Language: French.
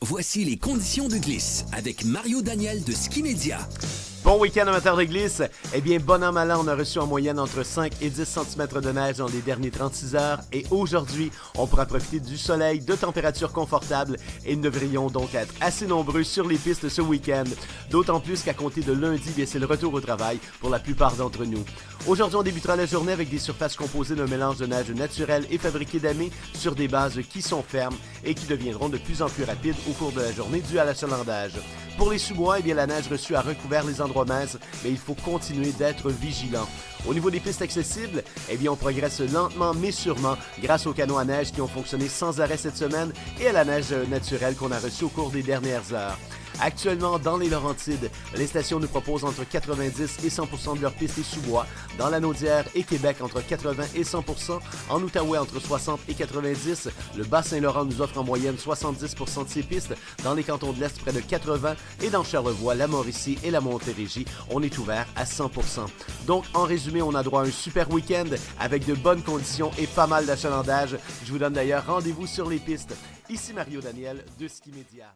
Voici les conditions de glisse avec Mario Daniel de Ski Media. Bon week-end amateur de glisse. Eh bien, bon an, mal an, on a reçu en moyenne entre 5 et 10 cm de neige dans les derniers 36 heures. Et aujourd'hui, on pourra profiter du soleil, de températures confortables et nous devrions donc être assez nombreux sur les pistes ce week-end. D'autant plus qu'à compter de lundi, c'est le retour au travail pour la plupart d'entre nous. Aujourd'hui, on débutera la journée avec des surfaces composées d'un mélange de neige naturelle et fabriquée d'amé sur des bases qui sont fermes et qui deviendront de plus en plus rapides au cours de la journée dû à l'achalandage. Pour les sous-bois, eh bien, la neige reçue a recouvert les endroits minces, mais il faut continuer d'être vigilant. Au niveau des pistes accessibles, eh bien, on progresse lentement mais sûrement grâce aux canaux à neige qui ont fonctionné sans arrêt cette semaine et à la neige naturelle qu'on a reçue au cours des dernières heures. Actuellement, dans les Laurentides, les stations nous proposent entre 90 et 100% de leurs pistes et sous-bois. Dans la Naudière et Québec, entre 80 et 100%. En Outaouais, entre 60 et 90. Le Bas-Saint-Laurent nous offre en moyenne 70% de ses pistes. Dans les cantons de l'Est, près de 80. Et dans Charlevoix, la Mauricie et la Montérégie, on est ouvert à 100%. Donc, en résumé, on a droit à un super week-end avec de bonnes conditions et pas mal d'achalandage. Je vous donne d'ailleurs rendez-vous sur les pistes. Ici Mario Daniel de Ski Media.